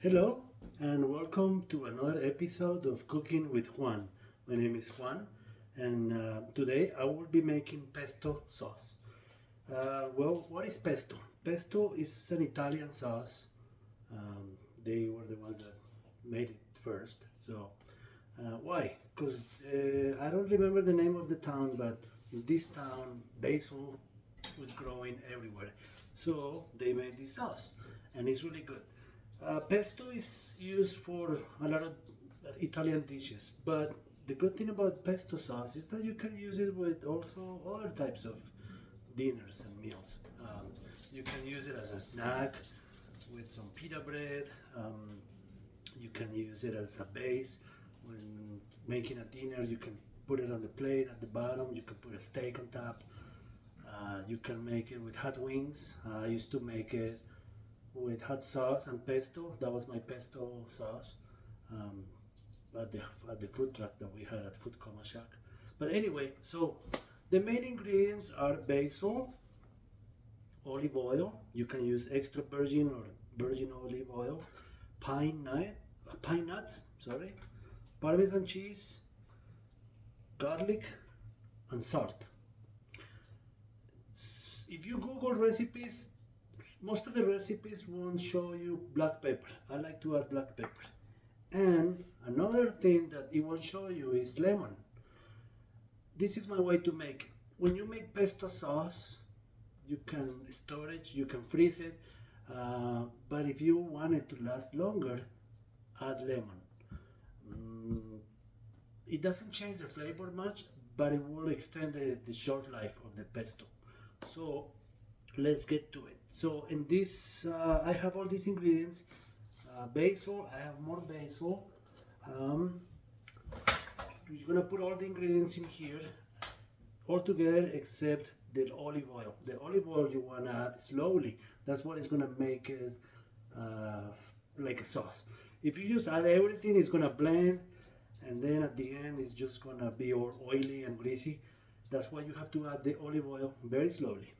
Hello and welcome to another episode of Cooking with Juan. My name is Juan and today I will be making pesto sauce. What is pesto? Pesto is an Italian sauce. They were the ones that made it first. Why? Because I don't remember the name of the town, but in this town, basil was growing everywhere. So they made this sauce, and it's really good. Pesto is used for a lot of Italian dishes, but the good thing about pesto sauce is that you can use it with also other types of dinners and meals. You can use it as a snack with some pita bread. You can use it as a base when making a dinner. You can put it on the plate at the bottom. You can put a steak on top. You can make it with hot wings. I used to make it with hot sauce and pesto. That was my pesto sauce um, at the food truck that we had at Food Coma Shack. But anyway, so the main ingredients are basil, olive oil. You can use extra virgin or virgin olive oil, pine nuts, sorry, Parmesan cheese, garlic, and salt. If you Google recipes, most of the recipes won't show you black pepper. I like to add black pepper. And another thing that it won't show you is lemon. This is my way to make it. When you make pesto sauce, you can store it, you can freeze it, but if you want it to last longer, add lemon. It doesn't change the flavor much, but it will extend the shelf life of the pesto. So let's get to it. So in this, I have all these ingredients. Basil, I have more basil. We're gonna put all the ingredients in here, all together except the olive oil. The olive oil you wanna add slowly. That's what is gonna make it like a sauce. If you just add everything, it's gonna blend, and then at the end it's just gonna be all oily and greasy. That's why you have to add the olive oil very slowly.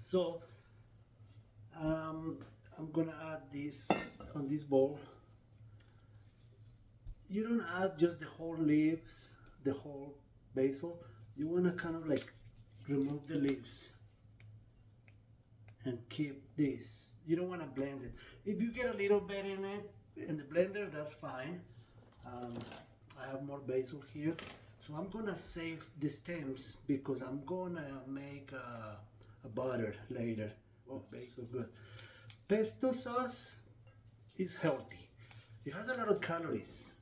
So I'm gonna add this on this bowl. You don't add just the whole leaves, the whole basil. You wanna kind of like remove the leaves and keep this. You don't wanna blend it. If you get a little bit in it in the blender, that's fine. I have more basil here, so I'm gonna save the stems because I'm gonna make a butter later. Oh, basil, good. Pesto sauce is healthy. It has a lot of calories.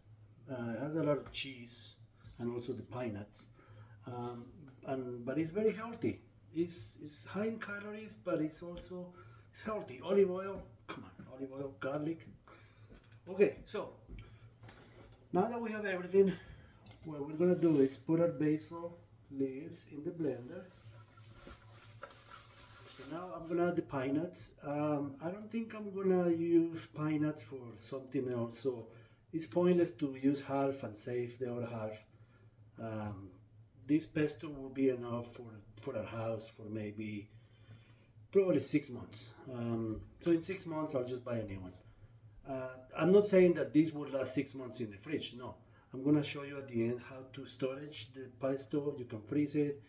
It has a lot of cheese and also the pine nuts. But it's very healthy. It's high in calories, but it's healthy. Olive oil, come on, olive oil, garlic. Okay, so now that we have everything, what we're gonna do is put our basil leaves in the blender. So now I'm gonna add the pine nuts. I don't think I'm gonna use pine nuts for something else, so it's pointless to use half and save the other half. This pesto will be enough for our house for maybe probably 6 months. So in 6 months I'll just buy a new one. I'm not saying that this will last 6 months in the fridge. No, I'm gonna show you at the end how to storage the pesto. You can freeze it,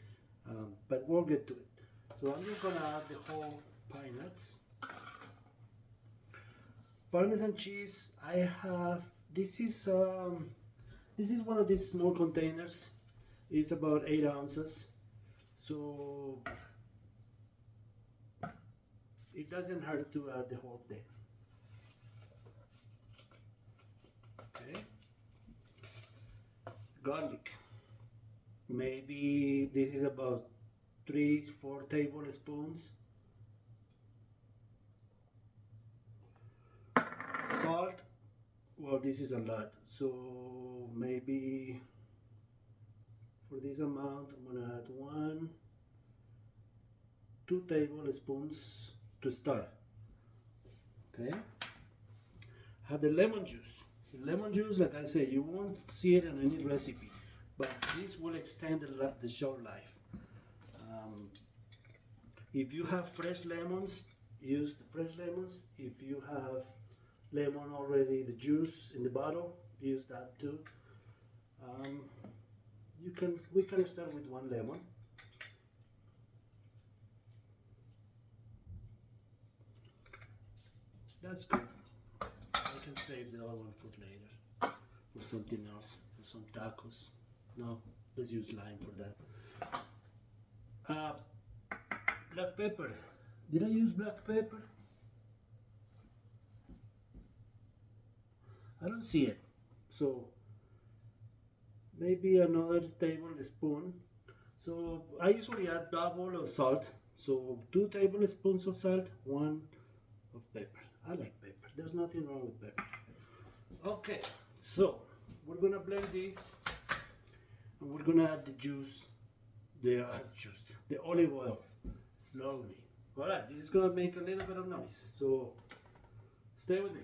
but we'll get to it. So I'm just gonna add the whole pine nuts. Parmesan cheese. I have. This is one of these small containers. It's about 8 ounces. So it doesn't hurt to add the whole thing. Okay. Garlic. Maybe this is about 3-4 tablespoons. Salt. Well, this is a lot, so maybe for this amount I'm gonna add 2 tablespoons to start. Okay. Have the lemon juice. The lemon juice, like I say, you won't see it in any recipe, but this will extend the shelf life. If you have fresh lemons, use the fresh lemons. If you have lemon already, the juice in the bottle. Use that too. Um, we can start with one lemon. That's good. I can save the other one for later, for something else, for some tacos. No, let's use lime for that. Black pepper. Did I use black pepper? I don't see it. So maybe another tablespoon. So I usually add double of salt. So 2 tablespoons of salt, 1 of pepper. I like pepper. There's nothing wrong with pepper. Okay, so we're gonna blend this, and we're gonna add the juice, the olive oil, slowly. All right, this is gonna make a little bit of noise. So stay with me.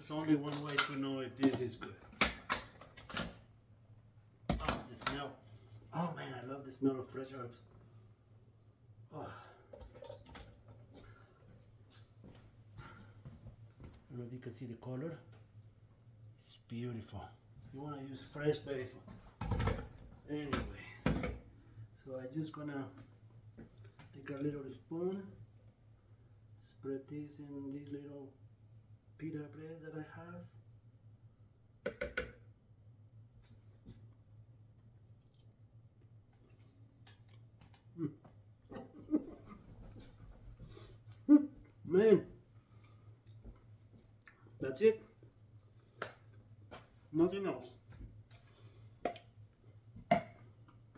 There's only one way to know if this is good. Oh, the smell. Oh man, I love the smell of fresh herbs. Oh. I don't know if you can see the color. It's beautiful. You want to use fresh basil. Anyway, so I'm just gonna take a little spoon, spread this in this little pita bread that I have. Man, that's it. Nothing else.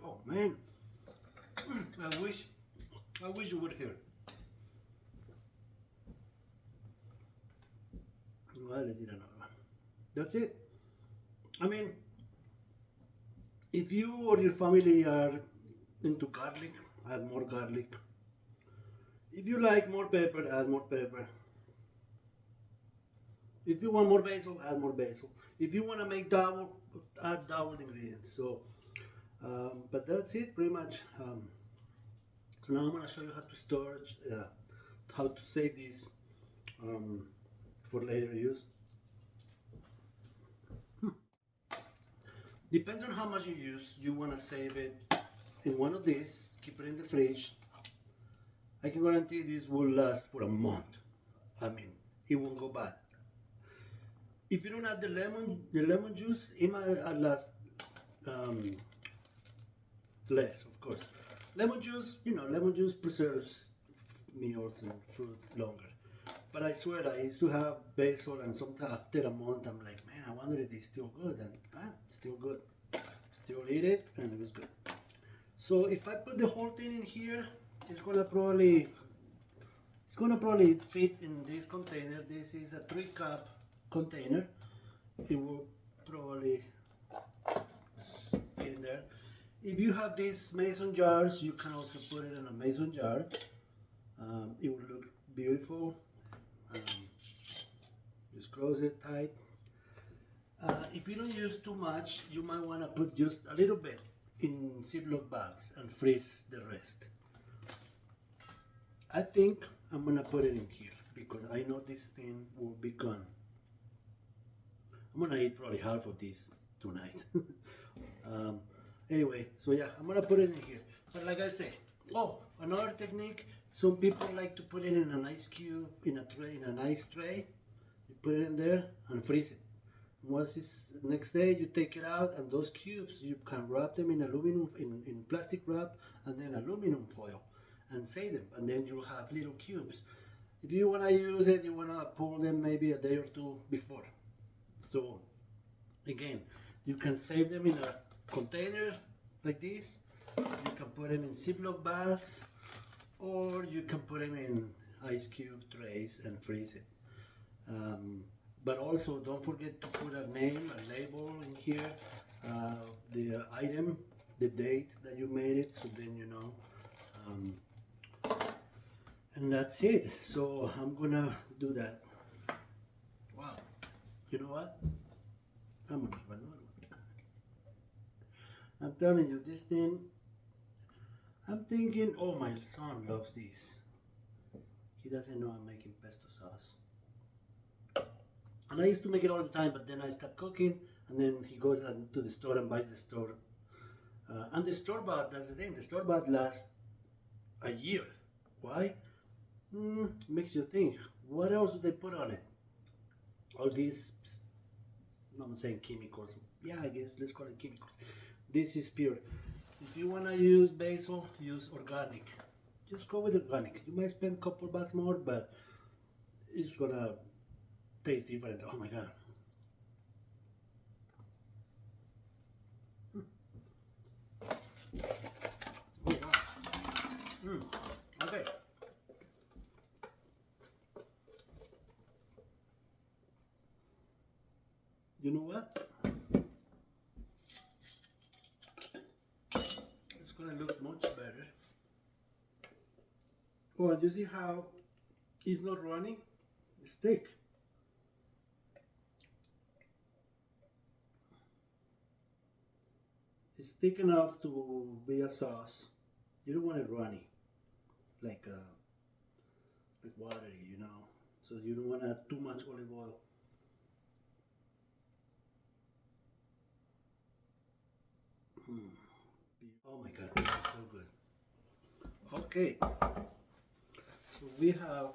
Oh man, I wish you were here. Well, let's eat another one. That's it. I mean, if you or your family are into garlic, add more garlic. If you like more pepper, add more pepper. If you want more basil, add more basil. If you want to make double, add double ingredients. So, but that's it pretty much. So now I'm going to show you how to storage, how to save this for later use. Depends on how much you use. You want to save it in one of these, keep it in the fridge. I can guarantee this will last for a month. I mean, it won't go bad. If you don't add the lemon juice, it might last less, of course. Lemon juice, lemon juice preserves meals and fruit longer. But I swear, I used to have basil, and sometimes after a month, I'm like, man, I wonder if it's still good. And it's still good. Still eat it, and it was good. So if I put the whole thing in here, it's gonna probably fit in this container. This is a 3-cup container. It will probably fit in there. If you have these mason jars, you can also put it in a mason jar. It will look beautiful. Just close it tight. If you don't use too much, you might want to put just a little bit in Ziploc bags and freeze the rest. I think I'm gonna put it in here because I know this thing will be gone. I'm gonna eat probably half of this tonight. Anyway, so yeah, I'm gonna put it in here. But like I say, oh, another technique. Some people like to put it in an ice cube, in a tray, in an ice tray. You put it in there and freeze it. Once it's next day, you take it out, and those cubes you can wrap them in aluminum, in plastic wrap, and then aluminum foil, and save them. And then you'll have little cubes. If you wanna use it, you wanna pull them maybe a day or two before. So again, you can save them in a container like this. You can put them in Ziploc bags, or you can put them in ice cube trays and freeze it. But also don't forget to put a name, a label in here, the item, the date that you made it, so then you know. And that's it. So I'm gonna do that. Wow. You know what? I'm gonna have another one. I'm telling you, this thing, I'm thinking, oh, my son loves this. He doesn't know I'm making pesto sauce. And I used to make it all the time, but then I stopped cooking, and then he goes to the store and buys the store. And the store-bought, that's the thing, the store-bought lasts a year. Why? Makes you think, what else do they put on it? All these, I'm saying chemicals. Yeah, I guess, let's call it chemicals. This is pure. If you want to use basil, use organic. Just go with organic. You might spend a couple bucks more, but it's gonna taste different. Oh my god. Oh wow. Okay. You know what? It's gonna look much better. Oh, you see how it's not running? It's thick. It's thick enough to be a sauce. You don't want it runny, like watery, you know. So you don't want to add too much olive oil. Oh my god, this is so good. Okay, so we have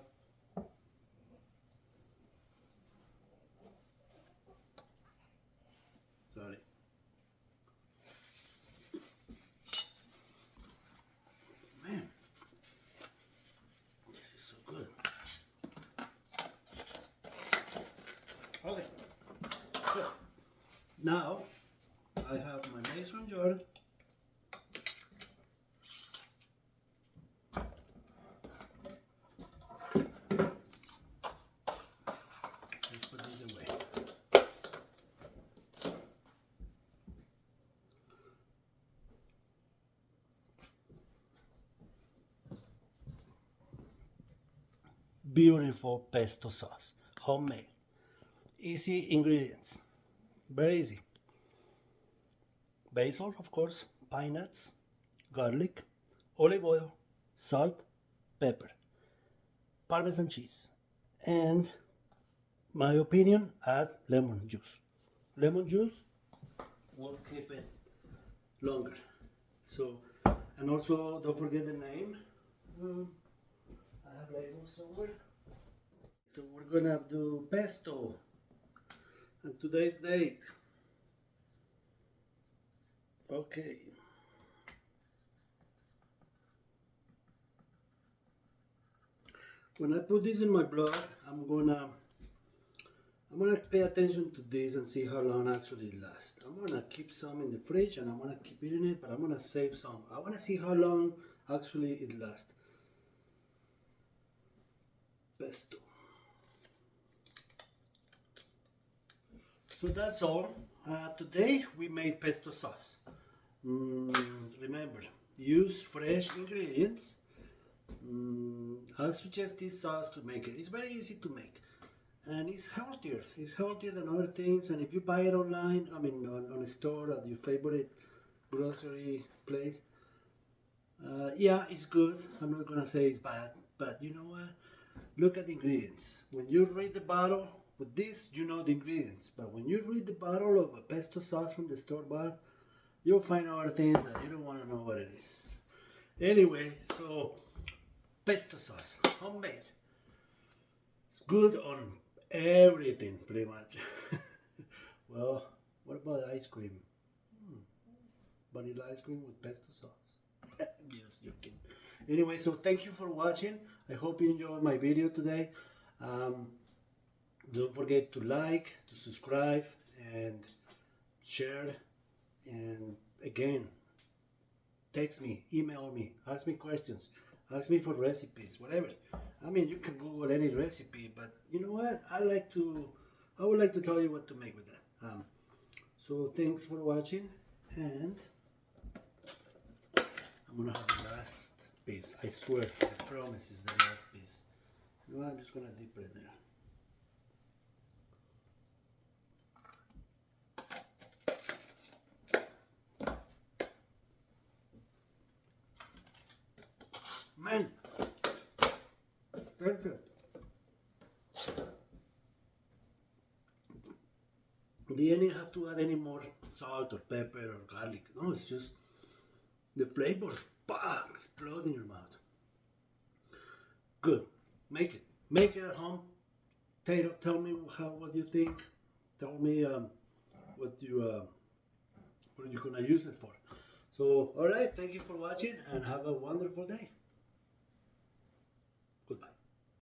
sorry. Man, this is so good. Okay, so now I have my mason jar. Let's put this away. Beautiful pesto sauce, homemade. Easy ingredients, very easy. Basil, of course, pine nuts, garlic, olive oil, salt, pepper, Parmesan cheese, and my opinion, add lemon juice. Lemon juice will keep it longer. So, and also don't forget the name. I have labels somewhere. So we're gonna do pesto. And today's date. Okay. When I put this in my blog, I'm gonna pay attention to this and see how long actually it lasts. I'm gonna keep some in the fridge and I'm gonna keep eating it, but I'm gonna save some. I wanna see how long actually it lasts. Pesto. So that's all. Today we made pesto sauce. Remember, use fresh ingredients. I'll suggest this sauce to make it. It's very easy to make, and it's healthier. It's healthier than other things. And if you buy it online, I mean on a store at your favorite grocery place. Yeah, it's good. I'm not gonna say it's bad, but you know what? Look at the ingredients. When you read the bottle with this, you know the ingredients. But when you read the bottle of a pesto sauce from the store bought, you'll find other things that you don't want to know what it is. Anyway, so pesto sauce, homemade. It's good on everything, pretty much. Well, what about ice cream? Vanilla ice cream with pesto sauce. Just joking. Anyway, so thank you for watching. I hope you enjoyed my video today. Don't forget to like, to subscribe, and share. And again, text me, email me, ask me questions, ask me for recipes, whatever. I mean, you can Google any recipe, but you know what? I would like to tell you what to make with that. So thanks for watching, and I'm gonna have the last piece. I swear, I promise it's the last piece. You know what? I'm just gonna dip it in there. Man, perfect. You didn't have to add any more salt or pepper or garlic. No, it's just the flavors explode in your mouth. Good. Make it. Make it at home. Tell me what you think. Tell me what you're gonna use it for. So, all right. Thank you for watching and have a wonderful day.